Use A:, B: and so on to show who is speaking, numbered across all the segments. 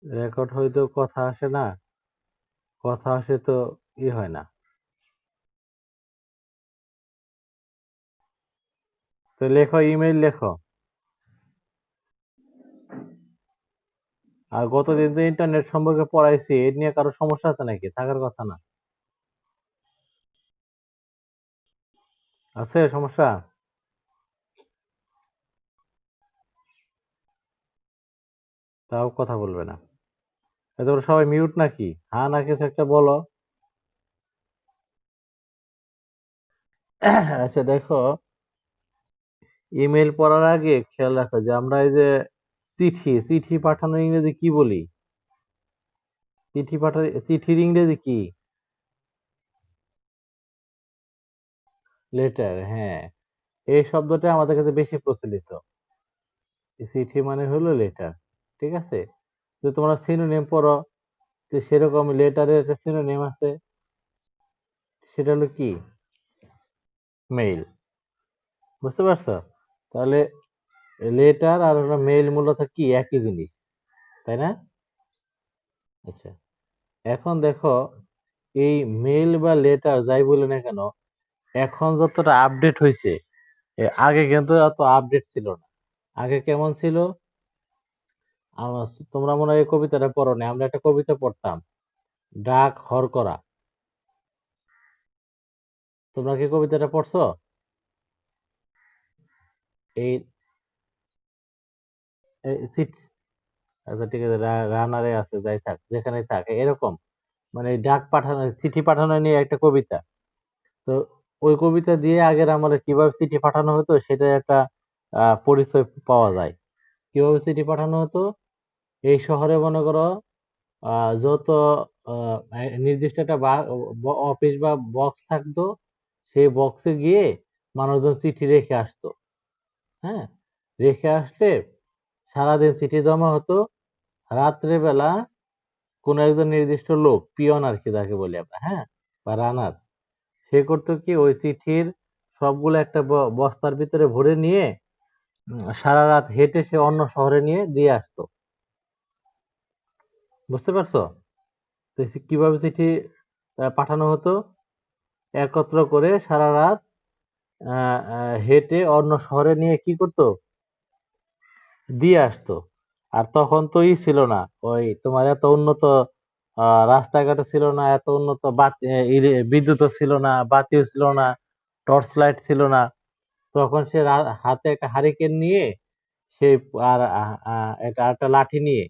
A: Record হইতেও কথা আসে না, কথা আসে তো হয় না। তো লেখো, ইমেইল লেখো। আর গতদিন তো ইন্টারনেট সম্পর্কে পড়াইছি, এ নিয়ে কারো সমস্যা আছে নাকি? থাকার কথা না। আছে সমস্যা? তাও কথা বলবে না? এ তোমরা সবাই মিউট নাকি? হ্যাঁ না কিছু একটা বলো। আচ্ছা দেখো, ইমেল পড়ার আগে খেয়াল রাখো যে আমরা এই যে চিঠি চিঠি পাঠানোর ইংরেজি কি বলি? চিঠির ইংরেজি কি? লেটার, হ্যাঁ। এই শব্দটা আমাদের কাছে বেশি প্রচলিত। চিঠি মানে হলো লেটার। ঠিক আছে? যদি তোমরা সিনোনিম পড়ো, তো সেরকম লেটারের একটা সিনোনিম আছে, সেটা হলো কি? মেইল। বুঝতে পারছো? তাহলে লেটার আর হলো মেইল মূলত কি একই জিনিস, তাই না? আচ্ছা, এখন দেখো, এই মেইল বা লেটার যাই বলি না কেন, এখন যতটা আপডেট হয়েছে, আগে কিন্তু এত আপডেট ছিল না। আগে কেমন ছিল? তোমরা মনে হয় এই কবিতাটা পড়ো নি, আমরা একটা কবিতা পড়তাম, ডাক হরকরা। তোমরা কি কবিতাটা পড়ছো? এই সিট, আচ্ছা ঠিক আছে, রানারে আছে, যাই থাক যেখানে থাক, এরকম মানে ডাক পাঠানো, চিঠি পাঠানো নিয়ে একটা কবিতা। তো ওই কবিতা দিয়ে আগের আমলে কিভাবে চিঠি পাঠানো হতো সেটা একটা পরিচয় পাওয়া যায়। কিভাবে চিঠি পাঠানো হতো? এই শহরে মনে করো যত নির্দিষ্ট একটা অফিস বা বক্স থাকতো, সেই বক্সে গিয়ে মানুষজন চিঠি রেখে আসতো। হ্যাঁ, রেখে আসলে সারাদিন চিঠি জমা হতো। রাত্রে বেলা কোনো একজন নির্দিষ্ট লোক, পিয়ন আর কি যাকে বলি আমরা, হ্যাঁ, বা রানার, সে করতো কি ওই চিঠির সবগুলো একটা বস্তার ভিতরে ভরে নিয়ে সারা রাত হেঁটে সে অন্য শহরে নিয়ে দিয়ে আসতো। বুঝতে পারছো? তো কিভাবে চিঠি পাঠানো হতো? একত্র করে সারা রাত হেঁটে অন্য শহরে নিয়ে কি করতো? দিয়ে আসতো। আর তখন তো ছিল না, ওই তোমার এত উন্নত রাস্তাঘাটও ছিল না, এত উন্নত বিদ্যুৎও ছিল না, বাতিও ছিল না, টর্চ লাইট ছিল না। তখন সে হাতে একটা হারিকেন নিয়ে, সে আর একটা লাঠি নিয়ে,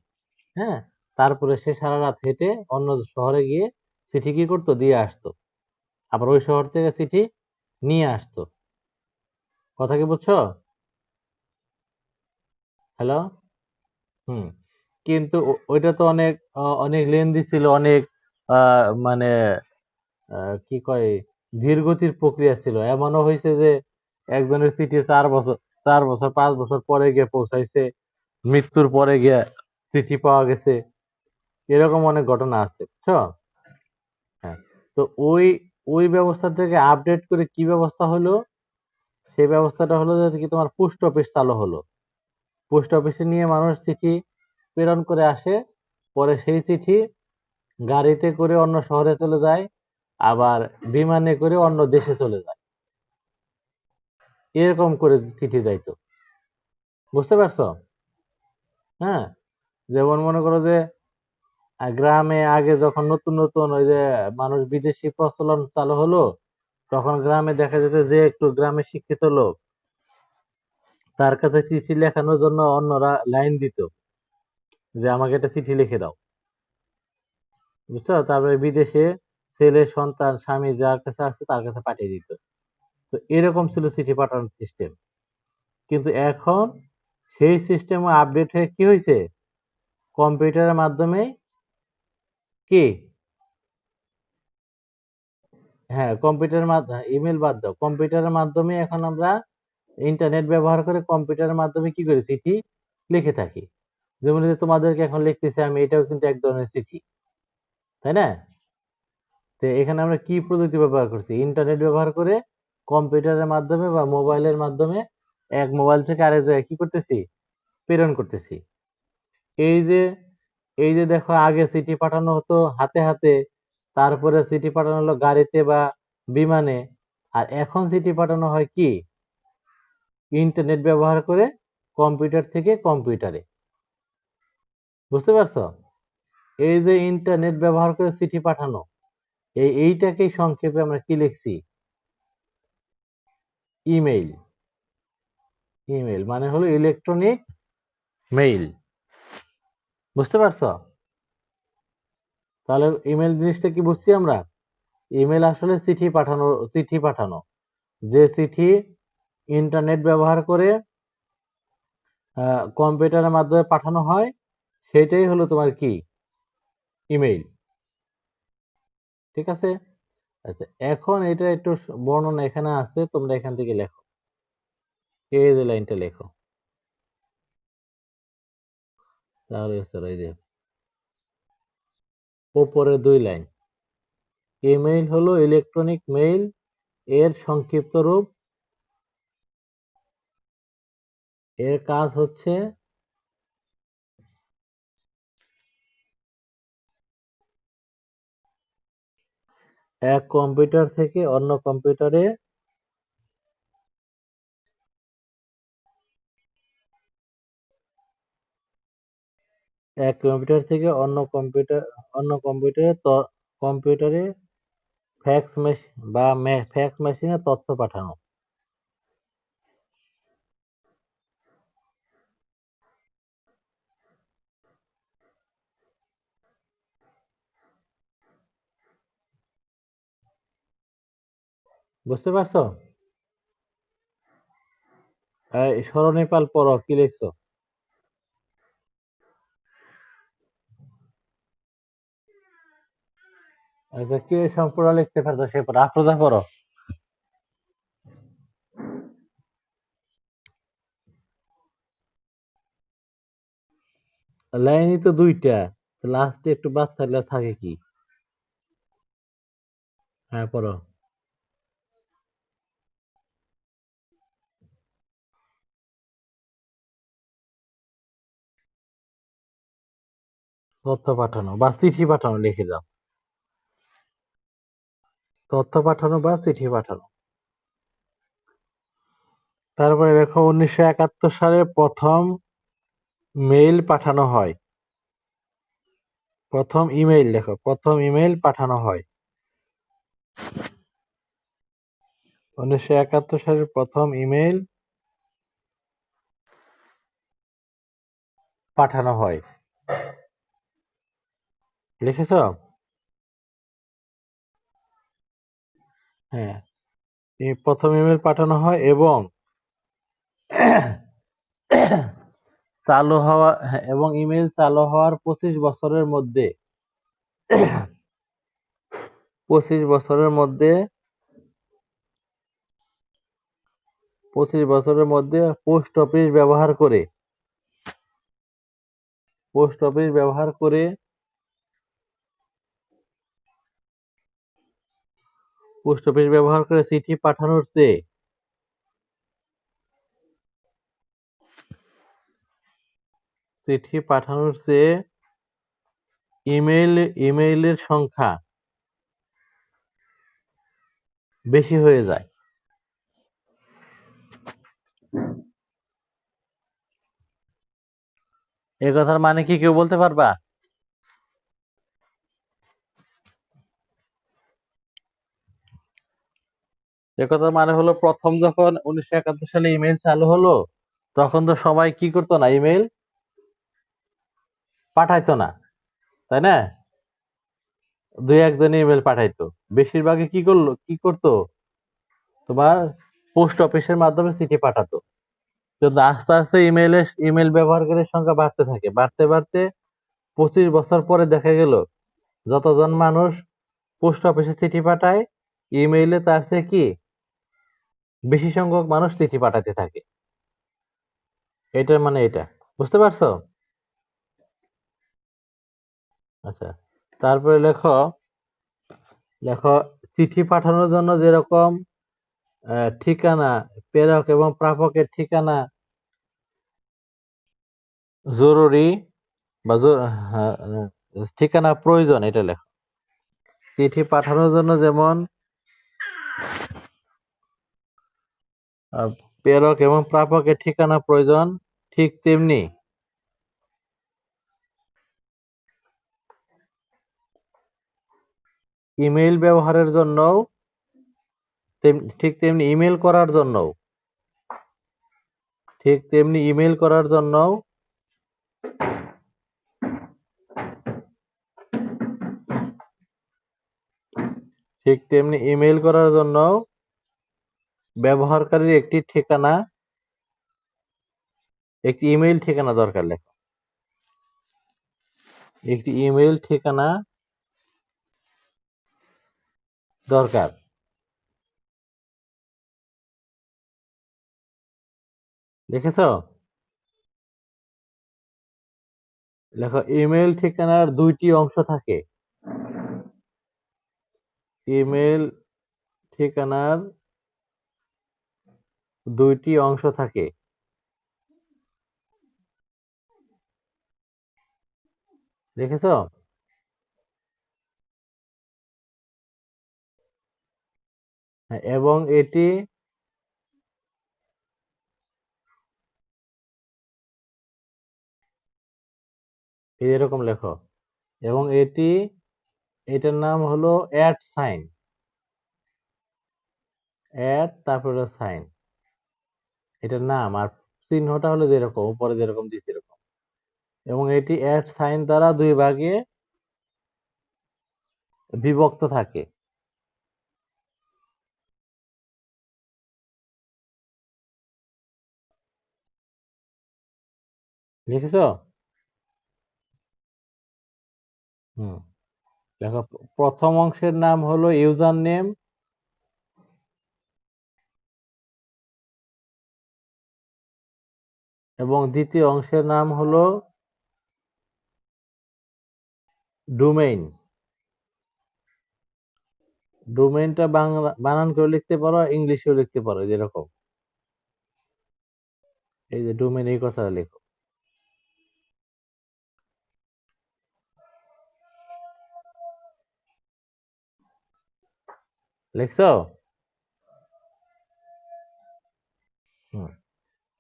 A: হ্যাঁ, তারপরে সে সারা রাত হেঁটে অন্য শহরে গিয়ে চিঠি কি করতো? দিয়ে আসতো। আবার ওই শহর থেকে চিঠি নিয়ে আসতো। কথা কি বুঝছো? হ্যালো? হুম। কিন্তু ওইটা তো অনেক অনেক লেন্দি ছিল, অনেক মানে কি কয়, ধীর গতির প্রক্রিয়া ছিল। এমনও হয়েছে যে একজনের চিঠি 4 বছর, 4 বছর 5 বছর পরে গিয়ে পৌঁছাইছে, মৃত্যুর পরে গিয়ে চিঠি পাওয়া গেছে। এরকম অনেক ঘটনা আছে, বুঝছো? হ্যাঁ। তো ওই ওই ব্যবস্থা থেকে আপডেট করে কি ব্যবস্থা হলো? সেই ব্যবস্থাটা হলো যে কি, তোমার পোস্ট অফিস চালু হলো। পোস্ট অফিসে নিয়ে মানুষ চিঠি প্রেরণ করে আসে, পরে সেই চিঠি গাড়িতে করে অন্য শহরে চলে যায়, আবার বিমানে করে অন্য দেশে চলে যায়। এরকম করে চিঠি যাইতো। বুঝতে পারছো? হ্যাঁ, যেমন মনে করো যে গ্রামে আগে যখন নতুন নতুন ওই যে মানুষ বিদেশি প্রচলন চালু হলো, তখন গ্রামে দেখা যেত যে একটু গ্রামে শিক্ষিত লোক, তার কাছে চিঠি লেখানোর জন্য অন্যরা লাইন দিত যে আমাকে একটা চিঠি লিখে দাও। বুঝছো? তারপরে বিদেশে ছেলে সন্তান স্বামী যার কাছে আছে তার কাছে পাঠিয়ে দিত। তো এরকম ছিল চিঠি পাঠানোর সিস্টেম। কিন্তু এখন সেই সিস্টেম আপডেট হয়ে কি হয়েছে? কম্পিউটারের মাধ্যমে কি, হ্যাঁ কম্পিউটারের মাধ্যমে, ইমেল বাদ দাও, কম্পিউটারের মাধ্যমে এখন আমরা ইন্টারনেট ব্যবহার করে কম্পিউটারের মাধ্যমে কি করি? চিঠি লিখে থাকি। যেমন এই যে তোমাদেরকে এখন লিখতেছি আমি, এটাও কিন্তু এক ধরনের চিঠি, তাই না? তো এখানে আমরা কি প্রযুক্তি ব্যবহার করছি? ইন্টারনেট ব্যবহার করে কম্পিউটারের মাধ্যমে বা মোবাইলের মাধ্যমে এক মোবাইল থেকে আরেক জায়গায় কি করতেছি? প্রেরণ করতেছি। এই যে এই যে দেখো আগে চিঠি পাঠানো হতো হাতে হাতে, তারপরে চিঠি পাঠানো হলো গাড়িতে বা বিমানে, আর এখন চিঠি পাঠানো হয় কি ইন্টারনেট ব্যবহার করে, কম্পিউটার থেকে কম্পিউটারে। বুঝতে পারছো? এই যে ইন্টারনেট ব্যবহার করে চিঠি পাঠানো, এইটাকেই সংক্ষেপে আমরা কি লিখছি? ইমেইল। ইমেইল মানে হলো ইলেকট্রনিক মেইল। বুঝতে পারছো? তাহলে ইমেল জিনিসটা কি বুঝছি আমরা? ইমেল আসলে চিঠি পাঠানো, যে চিঠি ইন্টারনেট ব্যবহার করে কম্পিউটারের মাধ্যমে পাঠানো হয়, সেটাই হলো তোমার কি ইমেইল। ঠিক আছে? আচ্ছা, এখন এটা একটু বর্ণনা এখানে আছে, তোমরা এখান থেকে লেখো, এই যে লাইনটা লেখো, তাহলে এই যে উপরে 2 লাইন, ইমেইল হলো ইলেকট্রনিক মেইল এর সংক্ষিপ্ত রূপ। এর কাজ হচ্ছে এক কম্পিউটার থেকে অন্য কম্পিউটারে এক কম্পিউটার থেকে অন্য কম্পিউটারে ফ্যাক্স মেশিনে তথ্য পাঠানো। বুঝতে পারছো? স্মরণীপাল পড়ো, কি লিখছো? আচ্ছা, কে সম্পূর্ণ লিখতে পারছো সে পড়ো, আফরোজা পড়ো। লাইনই তো 2টা, লাস্টে একটু বাদ থাকলে থাকে কি? হ্যাঁ, পড়ো। তথ্য পাঠানো বা চিঠি পাঠানো লিখে দাও, তথ্য পাঠানো বা চিঠি পাঠানো। তারপরে দেখো 1971 সালে প্রথম মেইল পাঠানো হয়। প্রথম ইমেইল, দেখো প্রথম ইমেইল পাঠানো হয় 1971 সালের প্রথম ইমেইল পাঠানো হয়। লিখেছ? হ্যাঁ, এই প্রথম ইমেইল পাঠানো হয় এবং এবং ইমেইল চালু হওয়ার 25 বছরের মধ্যে 25 বছরের মধ্যে পোস্ট অফিস ব্যবহার করে চিঠি পাঠানোর চেয়ে ইমেইলের সংখ্যা বেশি হয়ে যায়। এই কথার মানে কি কেউ বলতে পারবা? এ কথার মানে হলো, প্রথম যখন 1971 সালে ইমেইল চালু হলো, তখন তো সবাই কি করতো না, ইমেইল পাঠাইতো না, তাই না? 2-1 জন ইমেইল পাঠাইতো, বেশিরভাগই কি করতো, তোমার পোস্ট অফিসের মাধ্যমে চিঠি পাঠাতো। কিন্তু আস্তে আস্তে ইমেইল ব্যবহারকারীর সংখ্যা বাড়তে থাকে, বাড়তে বাড়তে 25 বছর পরে দেখা গেল যতজন মানুষ পোস্ট অফিসে চিঠি পাঠায়, ইমেইলে তার চেয়ে কি বেশি সংখ্যক মানুষ চিঠি পাঠাতে থাকে। এটার মানে এটা। বুঝতে পারছো? আচ্ছা, তারপরে লেখো, লেখো চিঠি পাঠানোর জন্য যেরকম ঠিকানা, প্রেরক এবং প্রাপকের ঠিকানা জরুরি, বা ঠিকানা প্রয়োজন এটা লেখো। চিঠি পাঠানোর জন্য যেমন প্রেরক এবং প্রাপকের ঠিকানা প্রয়োজন, ঠিক তেমনি ইমেইল ব্যবহারের জন্যও ঠিক তেমনি ইমেল করার জন্যও ঠিক তেমনি ইমেল করার জন্যও ঠিক তেমনি ইমেইল করার জন্য ব্যবহারকারীর একটি ইমেইল ঠিকানা দরকার। লেখো একটি ইমেইল ঠিকানা দরকার। লিখেছো? লেখো ইমেইল ঠিকানার দুইটি অংশ থাকে। ইমেইল ঠিকানার দুইটি অংশ থাকে। লিখেছো? হ্যাঁ, এবং এটি এরকম লেখো, এবং এটার নাম হলো অ্যাট সাইন। অ্যাট তারপরে সাইন, এটার নাম। আর চিহ্নটা হলো যেরকম উপরে যেরকম দিয়েছে এরকম। এবং এটি অ্যাট সাইন দ্বারা দুই ভাগে বিভক্ত থাকে। লিখেছো? হুম, দেখো প্রথম অংশের নাম হলো ইউজার নেম, এবং দ্বিতীয় অংশের নাম হলো ডোমেইন। ডোমেইনটা বাংলা বানান করে লিখতে পারো, ইংলিশেও লিখতে পারো, যেরকম এই যে ডোমেইন এই কথাটা লেখো। লিখছো? হুম,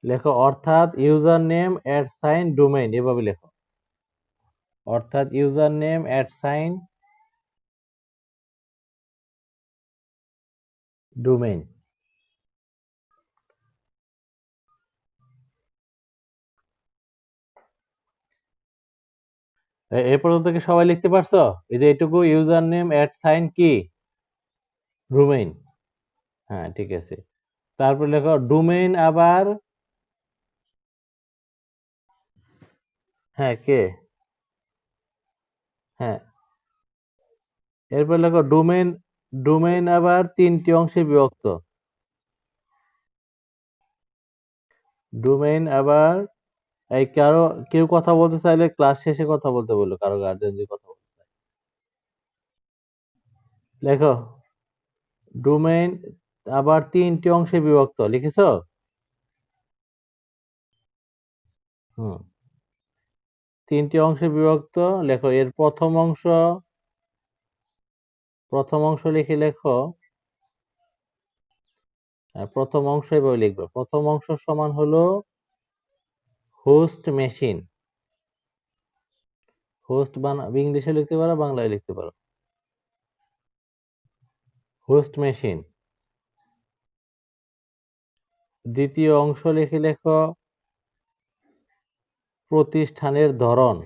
A: লেখো অর্থাৎ user name at sign domain, এভাবে লেখো। অর্থাৎ user name at sign domain. এ পর্যন্ত কি সবাই লিখতে পারছো? এই যে এটুকু ইউজার নেম অ্যাট সাইন কি ডোমেইন। হ্যাঁ, ঠিক আছে। তারপর লেখো ডোমেইন আবার, হ্যাঁ কে, হ্যাঁ, এরপর লেখো ডোমেইন। ডোমেইন আবার তিনটি অংশে বিভক্ত। ডোমেইন আবার এই কেউ কথা বলতে চাইলে ক্লাস শেষে কথা বলতে বললো, কারো গার্জেন যদি কথা বলতে চায়। লেখো ডোমেইন আবার তিনটি অংশে বিভক্ত। লিখেছো? হুম, তিনটি অংশে বিভক্ত। লেখো এর প্রথম অংশ লিখে লেখো, প্রথম অংশ এভাবে লিখবে। প্রথম অংশ সমান হলো হোস্ট মেশিন। হোস্ট ইংলিশে লিখতে পারো, বাংলায় লিখতে পারো। Host machine. দ্বিতীয় অংশ লিখে লেখো প্রতিষ্ঠানের ধরন।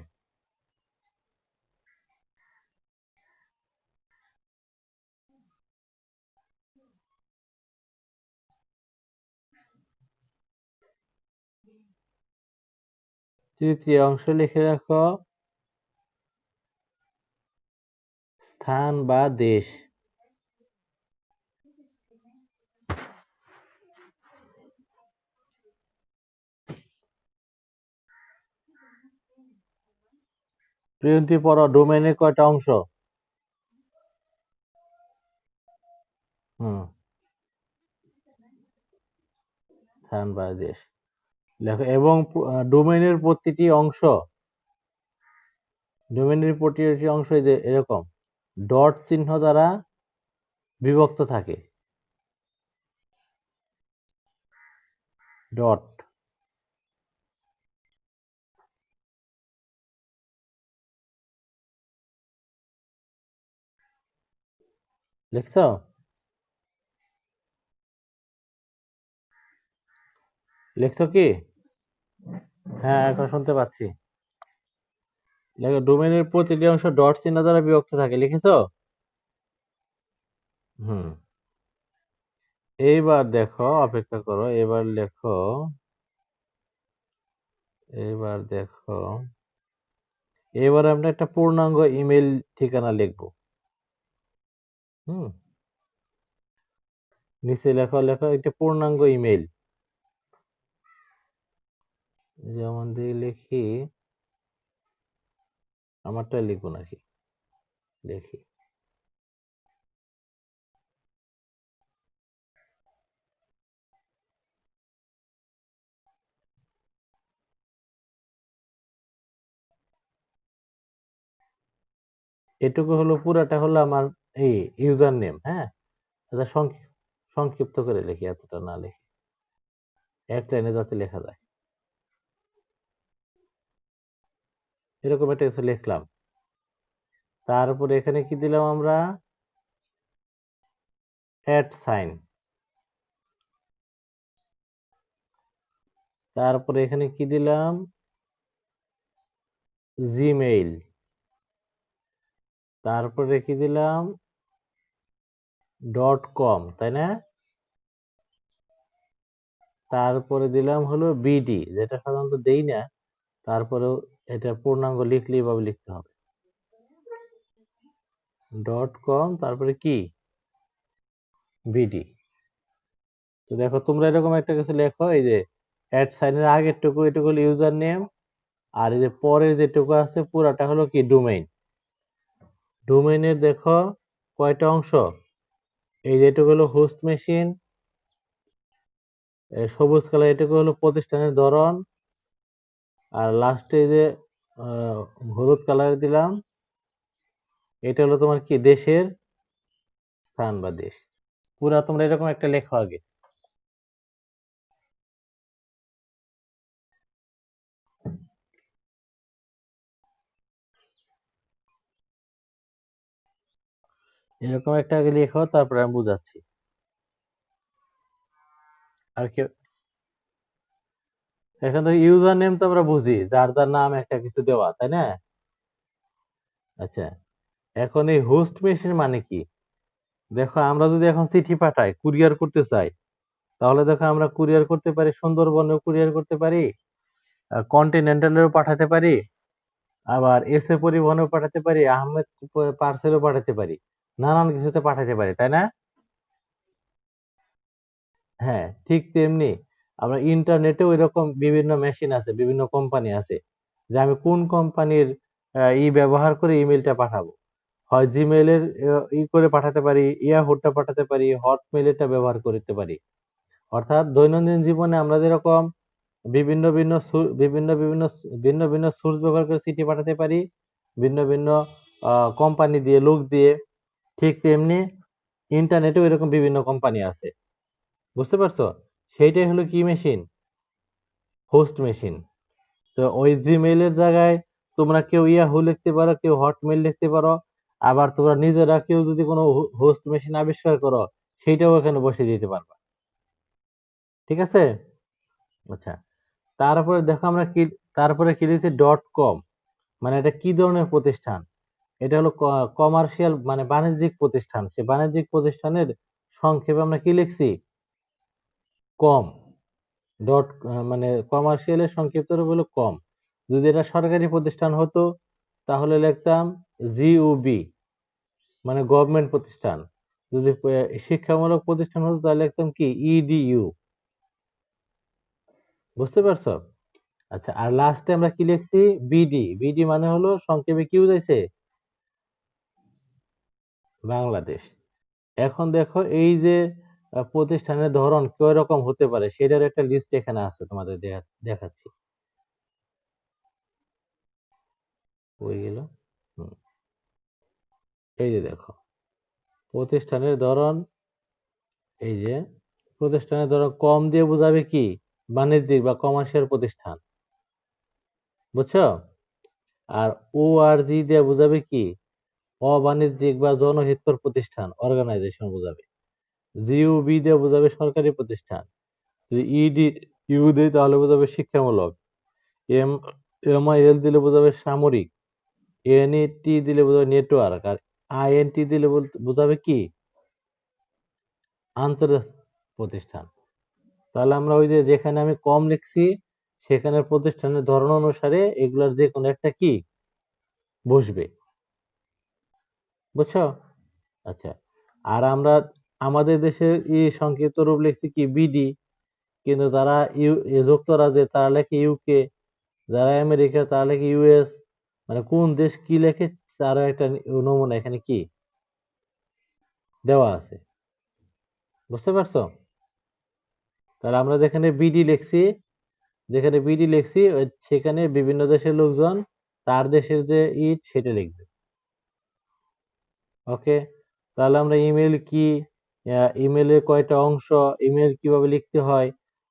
A: তৃতীয় অংশ লিখে রাখো স্থান বা দেশ। প্রিয়ন্তি পড়ো, ডোমেইনের কয়টা অংশ? হুম, স্থান বা দেশ লেখো। এবং ডোমেইনের প্রতিটি অংশ ডোমেনের প্রতিটি অংশ এই যে এরকম ডট চিহ্ন দ্বারা বিভক্ত থাকে। ডট। লিখছ? লিখছ কি? হ্যাঁ, এখন শুনতে পাচ্ছি। দেখো ডোমেনের প্রতিটি অংশ ডট চিহ্ন দ্বারা বিভক্ত থাকে, লিখেছ? হুম। এইবার দেখো, অপেক্ষা করো, এবার লেখো, এবার দেখো, এবার আমরা একটা পূর্ণাঙ্গ ইমেল ঠিকানা লিখবো। হুম। নিচে লেখো, লেখো একটা পূর্ণাঙ্গ ইমেল। যেমন দিয়ে লিখি, আমারটা লিখবো নাকি, দেখি। এটুকু হলো, পুরাটা হলো আমার এই ইউজার নেম। হ্যাঁ, আচ্ছা সংক্ষিপ্ত করে লিখি, এতটা না লিখি, এক লাইনে যাতে লেখা যায় এরকম একটা কিছু লিখলাম। তারপরে এখানে কি দিলাম আমরা, অ্যাট সাইন। তারপরে এখানে কি দিলাম, জিমেইল। তারপরে কি দিলাম, ডট কম, তাই না? তারপরে দিলাম হলো বিডি, যেটা সাধারণত দেই না, তারপরেও এটা পূর্ণাঙ্গ লিখলে এভাবে লিখতে হবে, ডট কম, তারপরে কি, বিডি। তো দেখো তোমরা এরকম একটা কিছু লেখো, এই যে অ্যাট সাইনের আগের টুকু এটুকু হলো ইউজার নেম, আর এই যে পরের যেটুকু আছে পুরাটা হলো কি, ডোমেইন। ডোমেইনের দেখো কয়টা অংশ, এই যেটুকু হলো হোস্ট মেশিন, সবুজ কালার এটুকু হলো প্রতিষ্ঠানের ধরন, আর লাস্টে যে আহ, হলুদ কালার দিলাম, এটা হলো তোমার কি, দেশের স্থান বা দেশ। পুরা তোমরা এরকম একটা লেখো আগে। এরকম একটা আগে লেখো, তারপরে আমি বুঝাচ্ছি। আর কি, এখান থেকে ইউজার নেম তো আমরা বুঝি, যার যার নাম একটা কিছু দেওয়া, তাই না? আচ্ছা, এখন এই হোস্ট মেশিন মানে কি? দেখো আমরা যদি এখন চিঠি পাঠাই, কুরিয়ার করতে চাই, তাহলে দেখো আমরা কুরিয়ার করতে পারি, সুন্দরবনেও কুরিয়ার করতে পারি, কন্টিনেন্টালেও পাঠাতে পারি, আবার এসএ পরিবহনেও পাঠাতে পারি, আহমেদ পার্সেলও পাঠাতে পারি, নানান কিছুতে পাঠাতে পারি, তাই না? হ্যাঁ, ঠিক তেমনি আমরা ইন্টারনেটেও এরকম বিভিন্ন মেশিন আছে, বিভিন্ন কোম্পানি আছে, যে আমি কোন কোম্পানির ব্যবহার করে ইমেলটা পাঠাবো। হয় জিমেইলের করে পাঠাতে পারি, ইয়াহুটা পাঠাতে পারি, হটমেইলটা ব্যবহার করতে পারি। অর্থাৎ দৈনন্দিন জীবনে আমরা যেরকম বিভিন্ন ভিন্ন বিভিন্ন বিভিন্ন ভিন্ন ভিন্ন সোর্স ব্যবহার করে চিঠি পাঠাতে পারি, ভিন্ন ভিন্ন কোম্পানি দিয়ে, লোক দিয়ে, ঠিক তেমনি ইন্টারনেটেও এরকম বিভিন্ন কোম্পানি আছে। বুঝতে পারছো? সেইটাই হলো কি মেশিন, হোস্ট মেশিন। তো ওই জিমেইলের জায়গায় তোমরা কেউ ইয়াহু লিখতে পারো, কেউ হটমেইল লিখতে পারো, আবার তোমরা নিজেরা কেউ যদি কোনো হোস্ট মেশিন আবিষ্কার করো, সেইটাও এখানে বসিয়ে দিতে পারবা। ঠিক আছে? আচ্ছা, তারপরে দেখো আমরা কি, তারপরে কি লিখছি, ডট কম। মানে এটা কি ধরনের প্রতিষ্ঠান? এটা হলো কমার্শিয়াল, মানে বাণিজ্যিক প্রতিষ্ঠান। সে বাণিজ্যিক প্রতিষ্ঠানের সংক্ষেপে আমরা কি লিখছি, কম। ডট, মানে কমার্শিয়ালের সংক্ষিপ্ত রূপ হলো কম। যদি এটা সরকারি প্রতিষ্ঠান হতো তাহলে লিখতাম জিউবি, মানে গভর্নমেন্ট প্রতিষ্ঠান। যদি শিক্ষামূলক প্রতিষ্ঠান হতো তাহলে লিখতাম কি, ইডিইউ। বুঝতে পারছো? আচ্ছা, আর লাস্টে আমরা কি লিখছি, বিডি। বিডি মানে হলো সংক্ষেপে কি বুঝাইছে, বাংলাদেশ। এখন দেখো এই যে প্রতিষ্ঠানের ধরন কয় রকম হতে পারে, সেটার একটা লিস্ট এখানে আছে, তোমাদের দেখাচ্ছি। হয়ে গেল। এই যে দেখো, প্রতিষ্ঠানের ধরন, এই যে প্রতিষ্ঠানের ধরন কম দিয়ে বোঝাবে কি, বাণিজ্যিক বা কমার্শিয়াল প্রতিষ্ঠান, বুঝছো? আর ও আর জি দিয়ে বোঝাবে কি, অবাণিজ্যিক বা জনহিতকর প্রতিষ্ঠান, অর্গানাইজেশন বোঝাবে। জিইউবি দিয়ে বোঝাবে সরকারি প্রতিষ্ঠান। যদি ইডি ইউ দেয় তাহলে বোঝাবে শিক্ষামূলক। এম এমআইএল দিলে বোঝাবে সামরিক। এনইটি দিলে বোঝাবে নেটওয়ার্ক। আর আইএনটি দিলে বোঝাবে কি, আন্তর্জাতিক প্রতিষ্ঠান। তাহলে আমরা ওই যে যেখানে আমি কম লিখছি সেখানে প্রতিষ্ঠানের ধরন অনুসারে এগুলার যে কোনো একটা কি বসবে, বুঝছো? আচ্ছা, আর আমরা আমাদের দেশের সংক্ষিপ্ত রূপ লিখছি কি, বিডি। কিন্তু যারা যুক্তরাজ্যে তারা লেখে ইউকে, যারা আমেরিকা তারা লেখে ইউএস। মানে কোন দেশ কি লেখে তার একটা নমুনা এখানে কি দেওয়া আছে, বুঝতে পারছো? তাহলে আমরা যেখানে বিডি লিখছি সেখানে বিভিন্ন দেশের লোকজন তার দেশের যে সেটা লিখবে। ওকে, তাহলে আমরা ইমেল কি, ইমেলের কয়টা অংশ, ইমেল কিভাবে লিখতে হয়,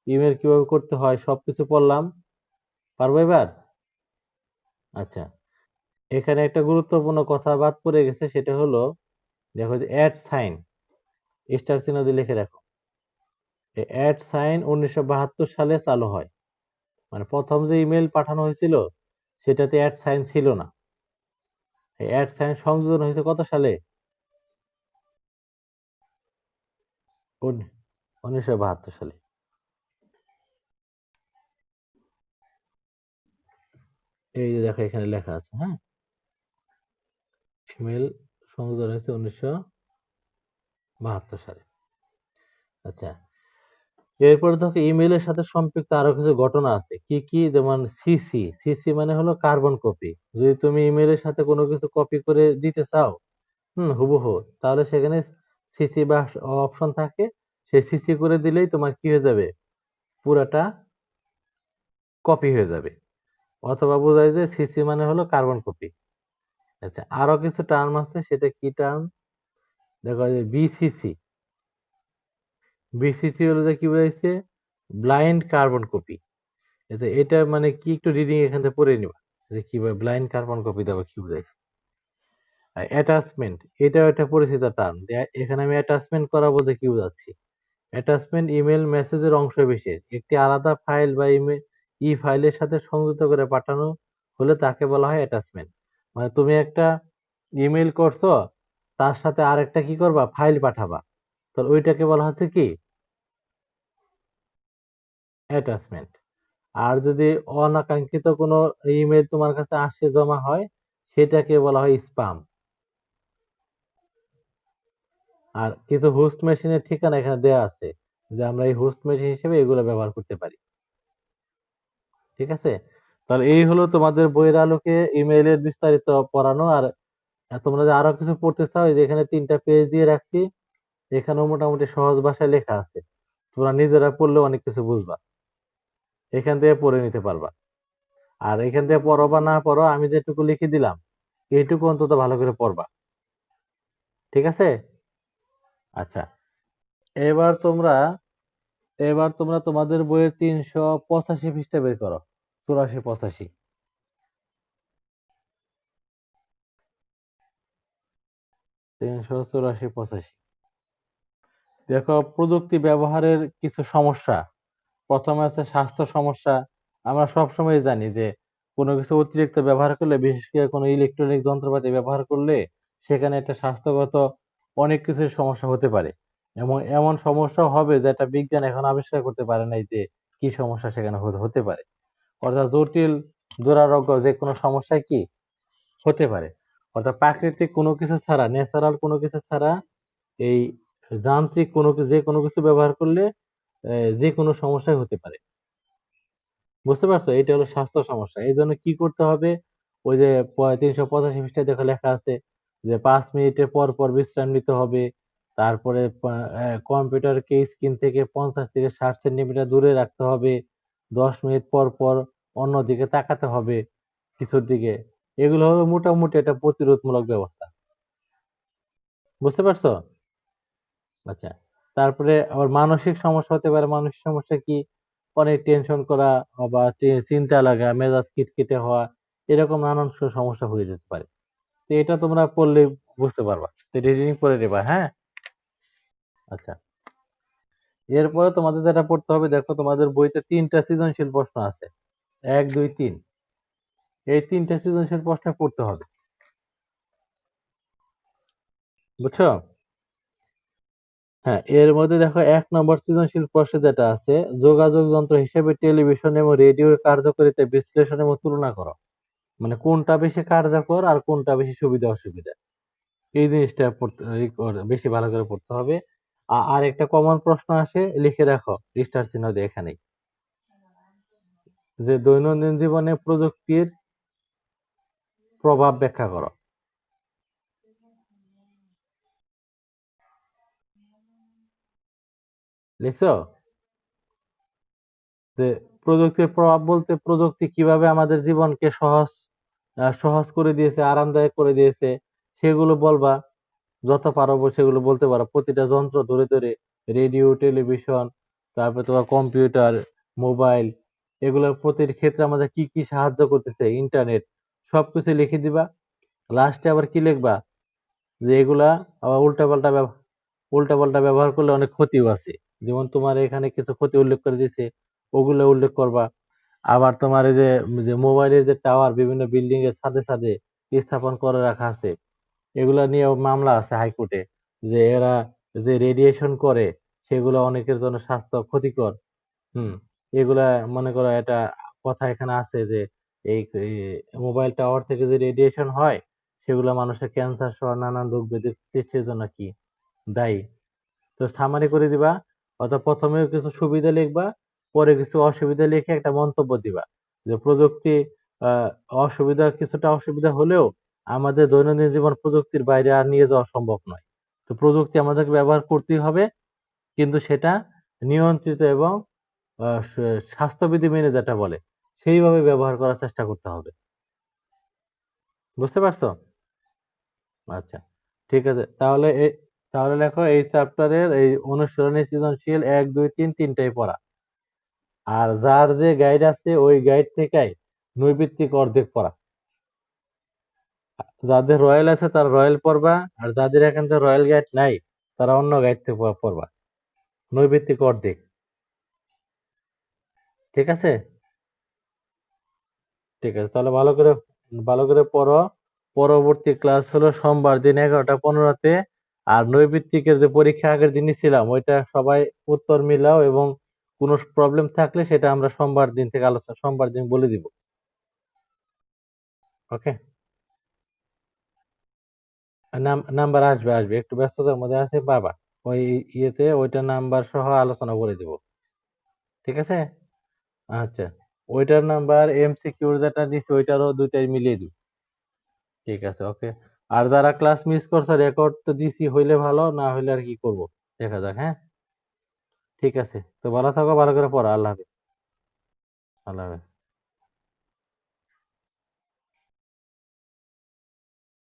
A: ইমেল কিভাবে করতে হয়, সবকিছু পড়লাম। পারবো এবার? আচ্ছা, এখানে একটা গুরুত্বপূর্ণ কথা বাদ পড়ে গেছে, সেটা হলো দেখো যে অ্যাট সাইন, স্টার চিহ্ন দিয়ে লিখে রাখো। এই অ্যাট সাইন 1972 সালে চালু হয়। মানে প্রথম যে ইমেল পাঠানো হয়েছিল সেটাতে অ্যাট সাইন ছিল না। এই অ্যাট সাইন সংযোজন হয়েছে কত সালে? 1972 সালে। এই যে দেখো এখানে লেখা আছে, হ্যাঁ, ইমেল সংযোজন হয়েছে 1972 সালে। আচ্ছা, এরপরে দেখো ইমেইলের সাথে সম্পৃক্ত আরো কিছু ঘটনা আছে। কি কি? যেমন সিসি। সিসি মানে হলো কার্বন কপি। যদি তুমি ইমেইলের সাথে কোনো কিছু কপি করে দিতে চাও, হুবহু, তাহলে সেখানে সিসি বা অপশন থাকে। সেই সিসি করে দিলেই তোমার কি হয়ে যাবে, পুরাটা কপি হয়ে যাবে। অথবা বোঝায় যে সিসি মানে হলো কার্বন কপি। আচ্ছা, আরো কিছু টার্ম আছে, সেটা কি টার্ম? দেখো যে বিসিসি। বিসিসি হলো যে কি বোঝাইছে, ব্লাইন্ড কার্বন কপি। আচ্ছা, এটা মানে কি, একটু রিডিং এখান থেকে পড়ে নিবা যে কিভাবে ব্লাইন্ড কার্বন কপি দেওয়া কি বোঝাইছে। অ্যাটাচমেন্ট, এটাও একটা পরিচিত টার্ম। এখানে আমি অ্যাটাচমেন্ট করা বলতে কি বোঝাচ্ছি। অ্যাটাচমেন্ট ইমেল মেসেজের অংশ বিশেষ একটি আলাদা ফাইল বা ফাইলের সাথে সংযুক্ত করে পাঠানো হলে তাকে বলা হয় অ্যাটাচমেন্ট। মানে তুমি একটা ইমেল করছো, তার সাথে আরেকটা কি করবা, ফাইল পাঠাবা, তো ওইটাকে বলা হচ্ছে কি, অ্যাটাচমেন্ট। আর যদি অনাকাঙ্ক্ষিত কোনো ইমেল তোমার কাছে আসে, জমা হয়, সেটাকে বলা হয় স্পাম। আর কিছু হোস্ট মেশিনের ঠিকানা এখানে দেওয়া আছে, যে আমরা এই হোস্ট মেশিন হিসেবে এগুলো ব্যবহার করতে পারি। ঠিক আছে, তাহলে এই হলো তোমাদের বইয়ের আলোকে ইমেইলের বিস্তারিত পড়ানো। আর তোমরা যে আরো কিছু পড়তে চাও, এই যে এখানে 3টা পেজ দিয়ে রাখছি, এখানেও মোটামুটি সহজ ভাষায় লেখা আছে। তোমরা নিজেরা পড়লে অনেক কিছু বুঝবা, এখান থেকে পড়ে নিতে পারবা। আর এখান থেকে পড়ো বা না পড়ো, আমি যেটুকু লিখে দিলাম এইটুকু অন্তত ভালো করে পড়বা। ঠিক আছে? আচ্ছা, এবার তোমরা তোমাদের বইয়ের 385 পৃষ্ঠা বের করো। 84, 85। 384, 85। দেখো, প্রযুক্তি ব্যবহারের কিছু সমস্যা। প্রথমে আছে স্বাস্থ্য সমস্যা। আমরা সবসময় জানি যে কোনো কিছু অতিরিক্ত ব্যবহার করলে, বিশেষ করে কোনো ইলেকট্রনিক যন্ত্রপাতি ব্যবহার করলে সেখানে একটা স্বাস্থ্যগত অনেক কিছুর সমস্যা হতে পারে। এমন এমন সমস্যা হবে যেটা বিজ্ঞান এখন আবিষ্কার করতে পারে নাই, যে কি সমস্যা সেখানে হতে পারে। অর্থাৎ জটিল দুরারোগ্য যে কোনো সমস্যায় কি হতে পারে। অর্থাৎ প্রাকৃতিক কোনো কিছু ছাড়া, ন্যাচারাল কোনো কিছু ছাড়া, এই যান্ত্রিক যে কোনো কিছু ব্যবহার করলে যে কোনো সমস্যাই হতে পারে। বুঝতে পারছো? এটা হলো স্বাস্থ্য সমস্যা। এই জন্য কি করতে হবে, ওই যে 385 পৃষ্ঠায় দেখো লেখা আছে যে 5 মিনিটের পর পর বিশ্রাম নিতে হবে। তারপরে কম্পিউটারকে স্ক্রিন থেকে 50 থেকে 60 সেন্টিমিটার দূরে রাখতে হবে। 10 মিনিট পর পর অন্যদিকে তাকাতে হবে, কিছুর দিকে। এগুলো হলো মোটামুটি একটা প্রতিরোধমূলক ব্যবস্থা। বুঝতে পারছো? আচ্ছা, তারপরে আবার মানসিক সমস্যা হতে পারে। মানসিক সমস্যা কি? অনেক টেনশন করা বা চিন্তা লাগা, মেজাজ খিটখিটে হওয়া, এরকম নানান সমস্যা হয়ে যেতে পারে। তো এটা তোমরা পড়লে বুঝতে পারবা। তো রিডিং পড়ে নেবা, হ্যাঁ? আচ্ছা, এরপরে তোমাদের যেটা পড়তে হবে, দেখো তোমাদের বইতে ৩টা সৃজনশীল প্রশ্ন আছে। ১, ২, ৩। এই ৩টা সৃজনশীল প্রশ্ন পড়তে হবে। বুঝছো? হ্যাঁ, এর মধ্যে দেখো ১ নম্বর সৃজনশীল প্রশ্নে যেটা আছে, যোগাযোগ যন্ত্র হিসেবে টেলিভিশন এবং রেডিওর কার্যকারিতা বিশ্লেষণ এবং তুলনা করো। মানে কোনটা বেশি কার্যকর আর কোনটা বেশি সুবিধা অসুবিধা, এই জিনিসটা পড়তে বেশি ভালো করে পড়তে হবে। আর একটা কমন প্রশ্ন আসে, লিখে রাখো স্টার চিহ্ন দিয়ে এখানেই, যে দৈনন্দিন জীবনে প্রযুক্তির প্রভাব ব্যাখ্যা করো। লিখছো? যে প্রযুক্তির প্রভাব বলতে প্রযুক্তি কিভাবে আমাদের জীবনকে সহজ করে দিয়েছে, আরামদায়ক করে দিয়েছে, সেগুলো বলবা। যত পারো সেগুলো বলতে পারো, প্রতিটা যন্ত্র ধরে ধরে, রেডিও, টেলিভিশন, তারপর তোমার কম্পিউটার, মোবাইল, এগুলোর প্রতিটি ক্ষেত্রে আমাদের কি কি সাহায্য করতেছে, ইন্টারনেট, সবকিছু লিখে দিবা। লাস্টে আবার কি লিখবা, যে এগুলা আবার উল্টাপাল্টা ব্যবহার করলে অনেক ক্ষতিও আছে। যেমন তোমার এখানে কিছু ক্ষতি উল্লেখ করে দিয়েছে, ওগুলো উল্লেখ করবা। আবার তোমার এই যে যে মোবাইলের যে টাওয়ার বিভিন্ন বিল্ডিং এর ছাদে ছাদে স্থাপন করে রাখা আছে, এগুলা নিয়েও মামলা আছে হাইকোর্টে, যে এরা যে রেডিয়েশন করে সেগুলো অনেকের জন্য স্বাস্থ্য ক্ষতিকর। হুম, এগুলা মনে করো এটা কথা এখানে আছে যে এই মোবাইল টাওয়ার থেকে যে রেডিয়েশন হয়, সেগুলো মানুষের ক্যান্সার সহ নানান রোগ ব্যাধির সৃষ্টির জন্য কি দায়ী। তো সামারি করে দিবা, অর্থাৎ প্রথমে কিছু সুবিধা লিখবা, পরে কিছু অসুবিধা লিখে একটা মন্তব্য দিবা, যে প্রযুক্তি আহ কিছুটা অসুবিধা হলেও আমাদের দৈনন্দিন জীবন প্রযুক্তির বাইরে আর নিয়ে যাওয়া সম্ভব নয়। তো প্রযুক্তি আমাদেরকে ব্যবহার করতেই হবে, কিন্তু সেটা নিয়ন্ত্রিত এবং স্বাস্থ্যবিধি মেনে যেটা বলে সেইভাবে ব্যবহার করার চেষ্টা করতে হবে। বুঝতে পারছো? আচ্ছা, ঠিক আছে। তাহলে দেখো এই চ্যাপ্টারের এই অনুশীলনী সৃজনশীল ১, ২, ৩ তিনটাই পড়া। আর যার যে গাইড আছে ওই গাইড থেকে নৈর্ব্যক্তিক অর্ধেক পড়া। যাদের রয়্যাল আছে তারা রয়্যাল পড়বা, আর যাদের এখান থেকে রয়্যাল গাইড নাই তারা অন্য গাইড থেকে পড়বা। নৈর্ব্যক্তিক অর্ধেক। ঠিক আছে? ঠিক আছে, তাহলে ভালো করে পড়ো। পরবর্তী ক্লাস হলো সোমবার দিন 11টা 15-তে। আর নৈর্ব্যক্তিকের যে পরীক্ষা আগের দিন ছিলাম ওইটা সবাই উত্তর মিলাও, এবং কোনো প্রবলেম থাকলে সেটা আমরা সোমবার দিন বলে দিব। ওকে? নাম্বার আসবে, একটু ব্যস্ততার মধ্যে আছে বাবা। ওই ইয়েতে ওইটা নাম্বার সহ আলোচনা করে দিব। ঠিক আছে? আচ্ছা, ওইটার নাম্বার এমসিকিউর যেটা দিছি ওইটারও দুইটাই মিলিয়ে দিব। ঠিক আছে, ওকে। আর যারা ক্লাস মিস করছে রেকর্ড তো দিছি, হইলে ভালো, না হইলে আর কি করব, দেখা যাক, হ্যাঁ? ঠিক আছে, তো ভালো থাকো, ভালো করে পড়ো। আল্লাহ হাফেজ। আল্লাহ হাফেজ।